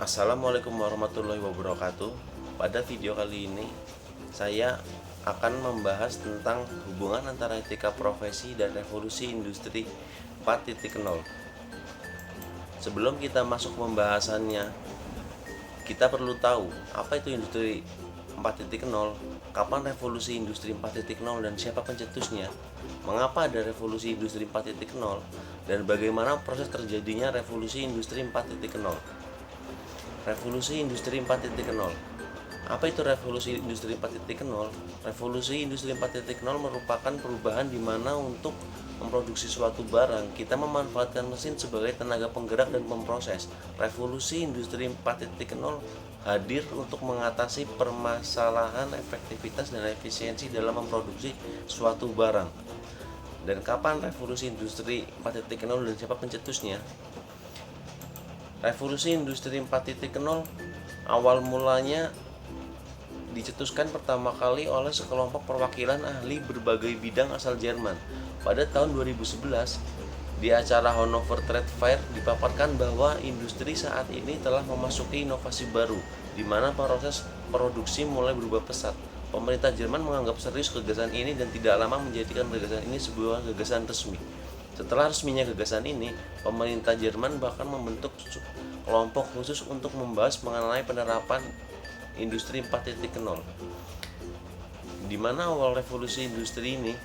Assalamualaikum warahmatullahi wabarakatuh. Pada video kali ini saya akan membahas tentang hubungan antara etika profesi dan revolusi industri 4.0. Sebelum kita masuk pembahasannya, kita perlu tahu apa itu industri 4.0, kapan revolusi industri 4.0 dan siapa pencetusnya, mengapa ada revolusi industri 4.0, dan bagaimana proses terjadinya revolusi industri 4.0. Revolusi industri 4.0. Apa itu revolusi industri 4.0? Revolusi industri 4.0 merupakan perubahan di mana untuk memproduksi suatu barang, kita memanfaatkan mesin sebagai tenaga penggerak dan pemproses. Revolusi industri 4.0 hadir untuk mengatasi permasalahan efektivitas dan efisiensi dalam memproduksi suatu barang. Dan kapan revolusi industri 4.0 dan siapa pencetusnya? Revolusi industri 4.0 awal mulanya dicetuskan pertama kali oleh sekelompok perwakilan ahli berbagai bidang asal Jerman. Pada tahun 2011, di acara Hannover Trade Fair dipaparkan bahwa industri saat ini telah memasuki inovasi baru, di mana proses produksi mulai berubah pesat. Pemerintah Jerman menganggap serius gagasan ini dan tidak lama menjadikan gagasan ini sebuah gagasan resmi. Setelah resminya gagasan ini, pemerintah Jerman bahkan membentuk kelompok khusus untuk membahas mengenai penerapan industri 4.0. Di mana awal revolusi industri ini,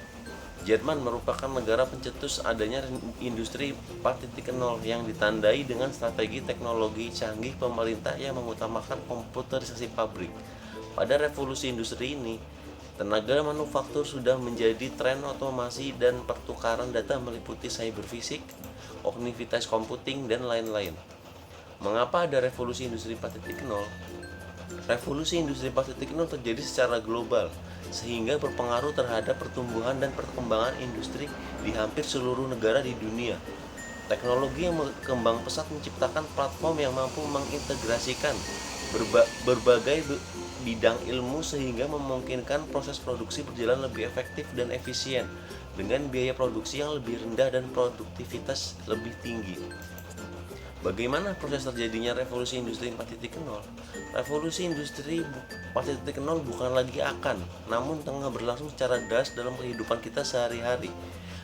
Jerman merupakan negara pencetus adanya industri 4.0 yang ditandai dengan strategi teknologi canggih pemerintah yang mengutamakan komputerisasi pabrik. Pada revolusi industri ini, tenaga manufaktur sudah menjadi tren otomasi dan pertukaran data meliputi cyberfisik, kognivitas computing, dan lain-lain. Mengapa ada revolusi industri 4.0? Revolusi industri 4.0 terjadi secara global, sehingga berpengaruh terhadap pertumbuhan dan perkembangan industri di hampir seluruh negara di dunia. Teknologi yang berkembang pesat menciptakan platform yang mampu mengintegrasikan berbagai bidang ilmu sehingga memungkinkan proses produksi berjalan lebih efektif dan efisien dengan biaya produksi yang lebih rendah dan produktivitas lebih tinggi. Bagaimana proses terjadinya revolusi industri 4.0? Revolusi industri 4.0 bukan lagi akan, namun tengah berlangsung secara deras dalam kehidupan kita sehari-hari.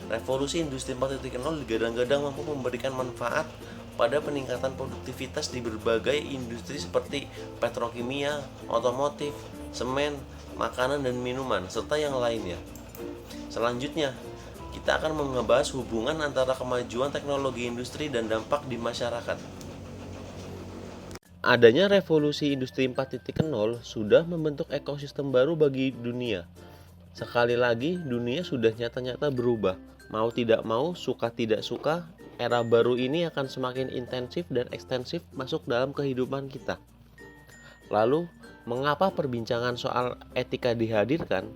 Revolusi industri 4.0 digadang-gadang mampu memberikan manfaat pada peningkatan produktivitas di berbagai industri seperti petrokimia, otomotif, semen, makanan dan minuman, serta yang lainnya. Selanjutnya, kita akan membahas hubungan antara kemajuan teknologi industri dan dampak di masyarakat. Adanya revolusi industri 4.0 sudah membentuk ekosistem baru bagi dunia. Sekali lagi, dunia sudah nyata-nyata berubah. Mau tidak mau, suka tidak suka, era baru ini akan semakin intensif dan ekstensif masuk dalam kehidupan kita. Lalu, mengapa perbincangan soal etika dihadirkan?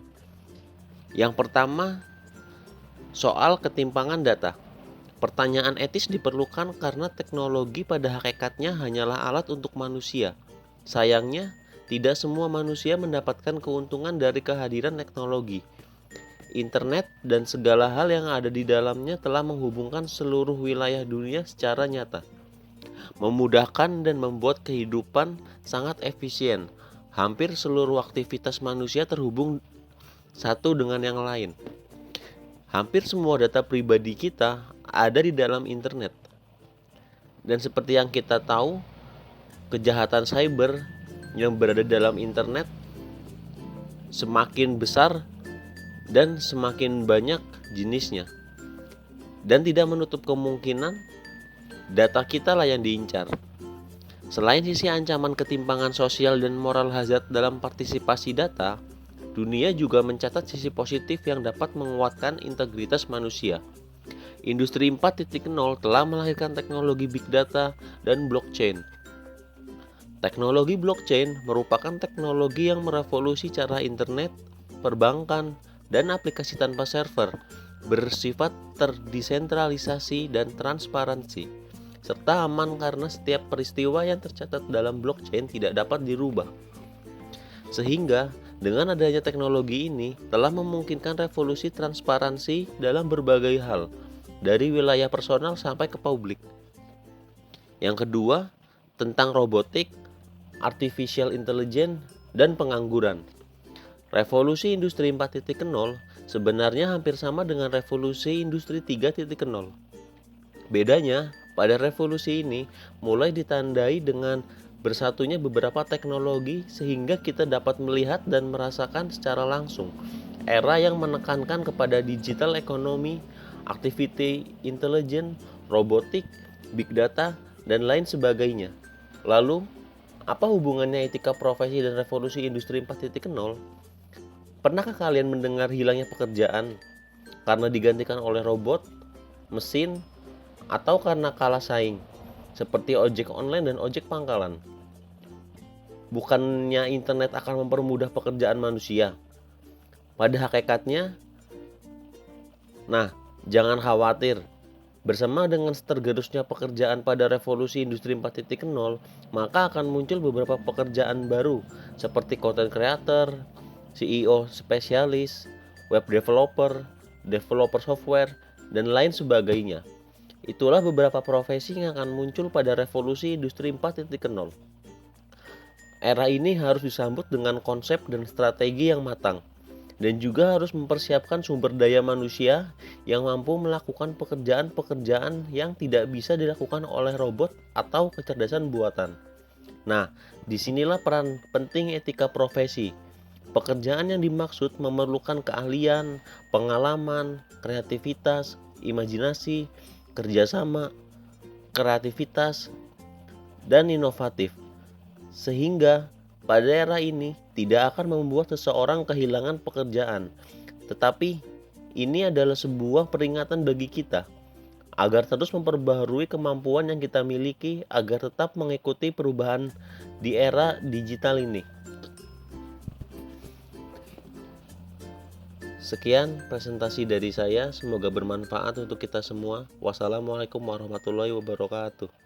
Yang pertama, soal ketimpangan data. Pertanyaan etis diperlukan karena teknologi pada hakikatnya hanyalah alat untuk manusia. Sayangnya, tidak semua manusia mendapatkan keuntungan dari kehadiran teknologi. Internet dan segala hal yang ada di dalamnya telah menghubungkan seluruh wilayah dunia secara nyata, memudahkan dan membuat kehidupan sangat efisien. Hampir seluruh aktivitas manusia terhubung satu dengan yang lain. Hampir semua data pribadi kita ada di dalam internet. Dan seperti yang kita tahu, kejahatan cyber yang berada dalam internet semakin besar dan semakin banyak jenisnya. Dan tidak menutup kemungkinan data kita lah yang diincar. Selain sisi ancaman ketimpangan sosial dan moral hazard dalam partisipasi data, dunia juga mencatat sisi positif yang dapat menguatkan integritas manusia. Industri 4.0 telah melahirkan teknologi big data dan blockchain. Teknologi blockchain merupakan teknologi yang merevolusi cara internet, perbankan, dan aplikasi tanpa server, bersifat terdesentralisasi dan transparansi, serta aman karena setiap peristiwa yang tercatat dalam blockchain tidak dapat dirubah. Sehingga dengan adanya teknologi ini telah memungkinkan revolusi transparansi dalam berbagai hal, dari wilayah personal sampai ke publik. Yang kedua, tentang robotik, artificial intelligence, dan pengangguran. Revolusi industri 4.0 sebenarnya hampir sama dengan revolusi industri 3.0. Bedanya, pada revolusi ini mulai ditandai dengan bersatunya beberapa teknologi sehingga kita dapat melihat dan merasakan secara langsung era yang menekankan kepada digital ekonomi, activity intelligence, robotik, big data, dan lain sebagainya. Lalu, apa hubungannya etika profesi dan revolusi industri 4.0? Pernahkah kalian mendengar hilangnya pekerjaan karena digantikan oleh robot, mesin, atau karena kalah saing, seperti ojek online dan ojek pangkalan? Bukannya internet akan mempermudah pekerjaan manusia? Pada hakikatnya, jangan khawatir. Bersama dengan tergerusnya pekerjaan pada revolusi industri 4.0, maka akan muncul beberapa pekerjaan baru seperti content creator, CEO spesialis, web developer, developer software, dan lain sebagainya. Itulah beberapa profesi yang akan muncul pada revolusi industri 4.0. Era ini harus disambut dengan konsep dan strategi yang matang, dan juga harus mempersiapkan sumber daya manusia yang mampu melakukan pekerjaan-pekerjaan yang tidak bisa dilakukan oleh robot atau kecerdasan buatan. Nah, disinilah peran penting etika profesi. Pekerjaan yang dimaksud memerlukan keahlian, pengalaman, kreativitas, imajinasi, kerjasama, kreativitas, dan inovatif. Sehingga pada era ini tidak akan membuat seseorang kehilangan pekerjaan, tetapi ini adalah sebuah peringatan bagi kita agar terus memperbaharui kemampuan yang kita miliki agar tetap mengikuti perubahan di era digital ini. Sekian presentasi dari saya, semoga bermanfaat untuk kita semua. Wassalamualaikum warahmatullahi wabarakatuh.